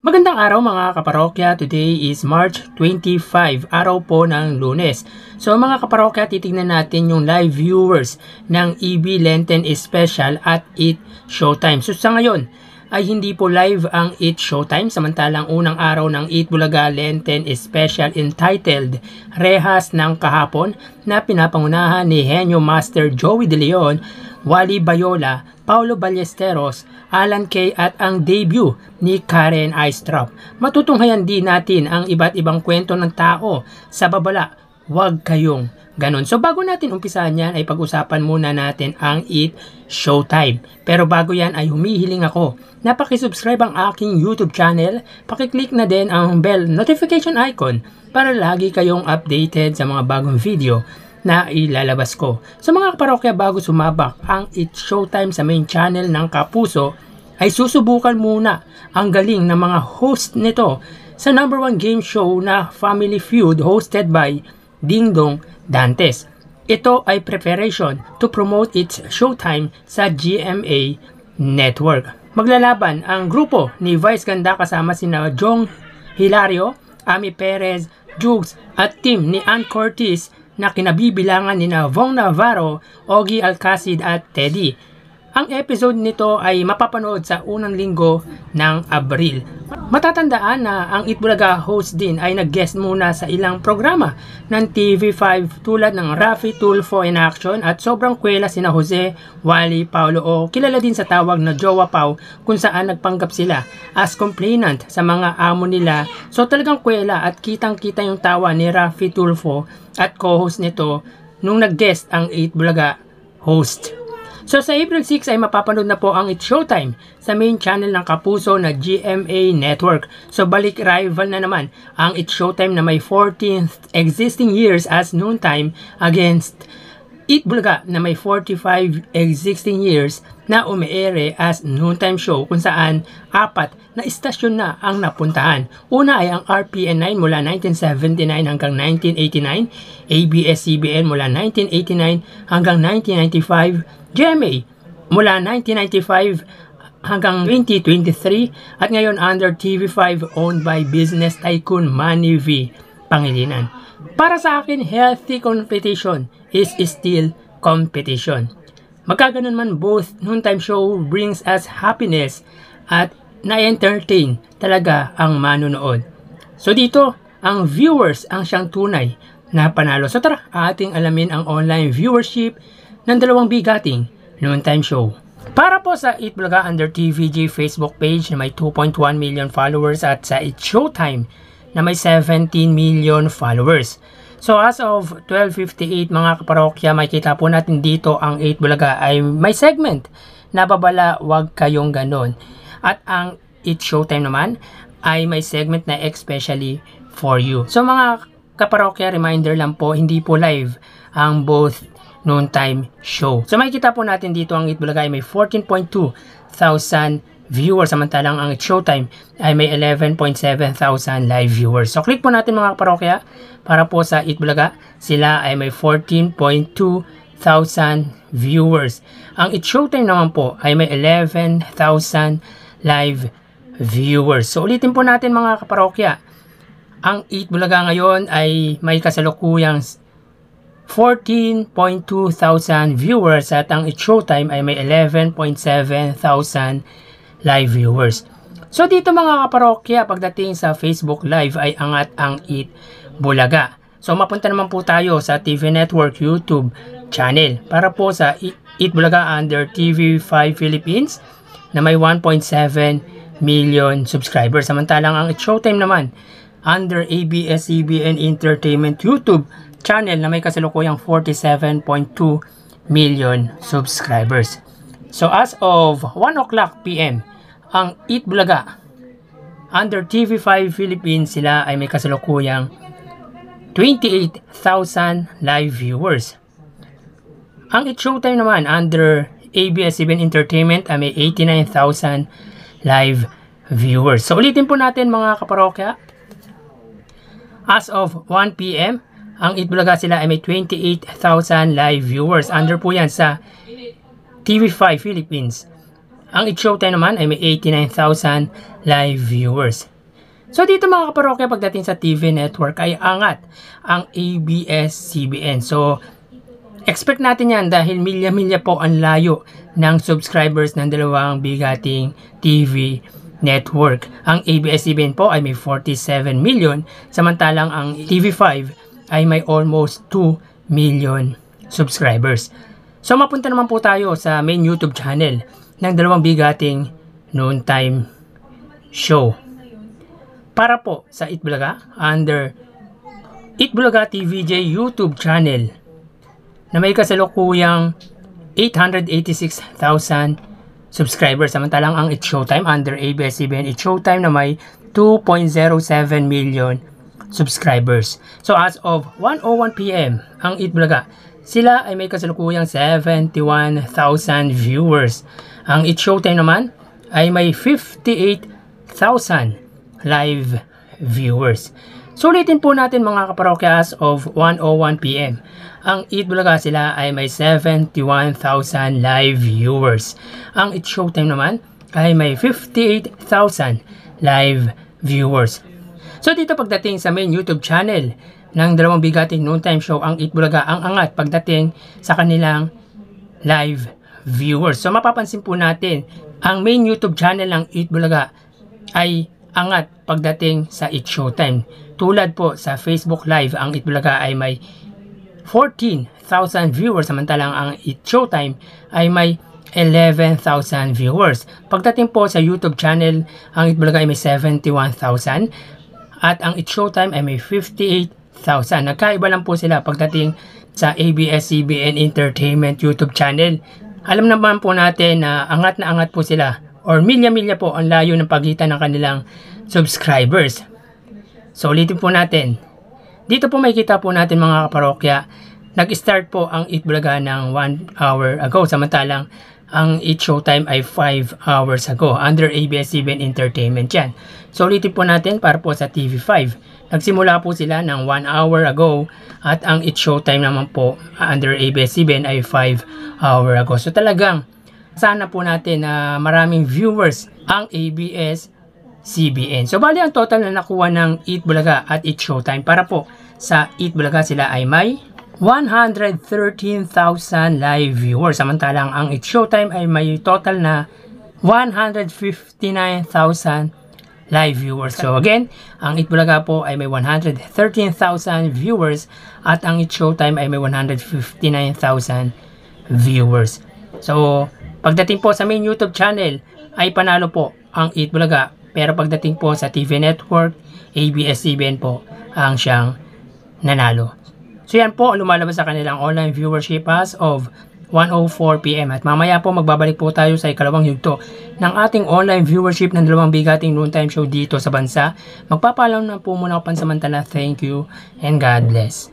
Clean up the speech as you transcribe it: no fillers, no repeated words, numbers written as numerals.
Magandang araw mga kaparokya. Today is March 25, araw po ng Lunes. So mga kaparokya, titingnan natin yung live viewers ng EB Lenten Special at Eat Showtime. So sa ngayon ay hindi po live ang Eat Showtime, samantalang unang araw ng Eat Bulaga Lenten Special entitled Rehas ng Kahapon na pinapangunahan ni Henyo Master Joey De Leon, Wally Bayola, Paulo Ballesteros, Alan Kay at ang debut ni Karen Aistrap. Matutunghayan din natin ang iba't ibang kwento ng tao sa babala. Huwag kayong ganon. So bago natin umpisahan yan ay pag-usapan muna natin ang Eat Showtime. Pero bago yan ay humihiling ako na pakisubscribe ang aking YouTube channel, pakiclick na din ang bell notification icon para lagi kayong updated sa mga bagong video na ilalabas ko. Sa mga kaparokya, bago sumabak ang Eat Showtime sa main channel ng Kapuso, ay susubukan muna ang galing ng mga host nito sa #1 game show na Family Feud hosted by Dingdong Dantes. Ito ay preparation to promote its Showtime sa GMA Network. Maglalaban ang grupo ni Vice Ganda kasama sina Jong Hilario, Ami Perez, Jugs at team ni Ann Curtis na kinabibilangan ni Vong Navarro, Ogie Alcacid at Teddy. Ang episode nito ay mapapanood sa unang linggo ng Abril. Matatandaan na ang Eat Bulaga host din ay nag-guest muna sa ilang programa ng TV5 tulad ng Raffy Tulfo in Action at sobrang kwela sina Jose, Wally, Paulo o kilala din sa tawag na Jowa Pau kung saan nagpanggap sila as complainant sa mga amo nila. So talagang kwela at kitang-kita yung tawa ni Raffy Tulfo at co-host nito nung nag-guest ang Eat Bulaga host. So sa April 6 ay mapapanood na po ang Eat Showtime sa main channel ng Kapuso na GMA Network. So balik rival na naman ang Eat Showtime na may 14th existing years as noontime against Eat Bulaga na may 45 existing years na umiere as noontime show kung saan 4 na istasyon na ang napuntahan. Una ay ang RPN9 mula 1979 hanggang 1989, ABS-CBN mula 1989 hanggang 1995, GMA mula 1995 hanggang 2023 at ngayon under TV5 owned by business tycoon Manny V. Pangilinan. Para sa akin, healthy competition is still competition. Magkaganon man, both noontime show brings us happiness at na-entertain talaga ang manonood. So dito, ang viewers ang siyang tunay na panalo. So tara, ating alamin ang online viewership ng dalawang bigating noontime show. Para po sa Eat Bulaga under TVG Facebook page na may 2.1 million followers at sa Eat Showtime na may 17 million followers. So as of 12:58 mga kaparokya, makikita po natin dito ang Eat Bulaga ay may segment na babala, wag kayong ganon. At ang Eat Showtime naman ay may segment na especially for you. So mga kaparokya, reminder lang po, hindi po live ang both noontime show. So makikita po natin dito ang Eat Bulaga ay may 14.2 thousand viewers, samantalang ang Eat Showtime ay may 11.7 thousand live viewers. So click po natin mga kaparokya para po sa Eat Bulaga, sila ay may 14.2 thousand viewers. Ang Eat Showtime naman po ay may 11,000 live viewers. So ulitin po natin mga kaparokya, ang Eat Bulaga ngayon ay may kasalukuyang 14.2 thousand viewers at ang Eat Showtime ay may 11.7 thousand live viewers. So dito mga kaparokya, pagdating sa Facebook Live ay angat ang Eat Bulaga. So mapunta naman po tayo sa TV Network YouTube channel para po sa Eat Bulaga under TV5 Philippines na may 1.7 million subscribers. Samantalang ang Eat Showtime naman under ABS-CBN Entertainment YouTube channel na may kasalukuyang 47.2 million subscribers. So as of 1 o'clock PM, ang Eat Bulaga under TV5 Philippines, sila ay may kasalukuyang 28,000 live viewers. Ang Eat Showtime naman under ABS-CBN Entertainment ay may 89,000 live viewers. So ulitin po natin mga kaparokya, as of 1 PM, ang Eat Bulaga sila ay may 28,000 live viewers. Under po yan sa TV5 Philippines. Ang Eat Showtime naman ay may 89,000 live viewers. So dito mga kaparokya, pagdating sa TV network ay angat ang ABS-CBN. So expect natin yan dahil milya-milya po ang layo ng subscribers ng dalawang bigating TV network. Ang ABS-CBN po ay may 47 million, samantalang ang TV5 ay may almost 2 million subscribers. So mapunta naman po tayo sa main YouTube channel ng dalawang bigating noontime show. Para po sa Itbulaga, under Itbulaga TVJ YouTube channel na may kasalukuyang 886,000 subscribers. Samantalang ang It's Showtime under ABS-CBN It's Showtime na may 2.07 million subscribers. So as of 1:01 PM, ang Itbulaga, sila ay may kasalukuyang 71,000 viewers. Ang It's Showtime naman ay may 58,000 live viewers. Sulitin po natin mga kaparokya, as of 1:01 PM. Ang Itbulaga, sila ay may 71,000 live viewers. Ang It's Showtime naman ay may 58,000 live viewers. So dito pagdating sa main YouTube channel ng dalawang bigating noontime show, ang Itbulaga ang angat pagdating sa kanilang live viewers. So mapapansin po natin, ang main YouTube channel ng Itbulaga ay angat pagdating sa It's Showtime. Tulad po sa Facebook Live, ang Itbulaga ay may 14,000 viewers, samantalang ang It's Showtime ay may 11,000 viewers. Pagdating po sa YouTube channel, ang Itbulaga ay may 71,000 at ang It's Showtime ay may 58,000. Nagkaiba lang po sila pagdating sa ABS-CBN Entertainment YouTube channel. Alam naman po natin na angat po sila, or milya-milya po ang layo ng pagitan ng kanilang subscribers. So ulitin po natin. Dito po makikita po natin mga kaparokya, nag-start po ang Itbulaga ng 1 hour ago, samantalang ang It's Showtime ay 5 hours ago under ABS-CBN Entertainment yan. So ulitin po natin para po sa TV5. Nagsimula po sila ng 1 hour ago at ang It's Showtime naman po under ABS-CBN ay 5 hour ago. So talagang sana po natin na maraming viewers ang ABS-CBN. So bali ang total na nakuha ng Itbulaga at It's Showtime, para po sa Itbulaga sila ay may 113,000 live viewers, samantalang ang It's Showtime ay may total na 159,000 live viewers. So again, ang Itbulaga po ay may 113,000 viewers at ang It's Showtime ay may 159,000 viewers. So pagdating po sa main YouTube channel ay panalo po ang Itbulaga, pero pagdating po sa TV network, ABS-CBN po ang siyang nanalo. So yan po ang lumalabas sa kanilang online viewership as of 1:04 PM. At mamaya po magbabalik po tayo sa ikalawang yugto ng ating online viewership ng dalawang bigating noontime show dito sa bansa. Magpapaalam na po muna ako pansamantala. Thank you and God bless.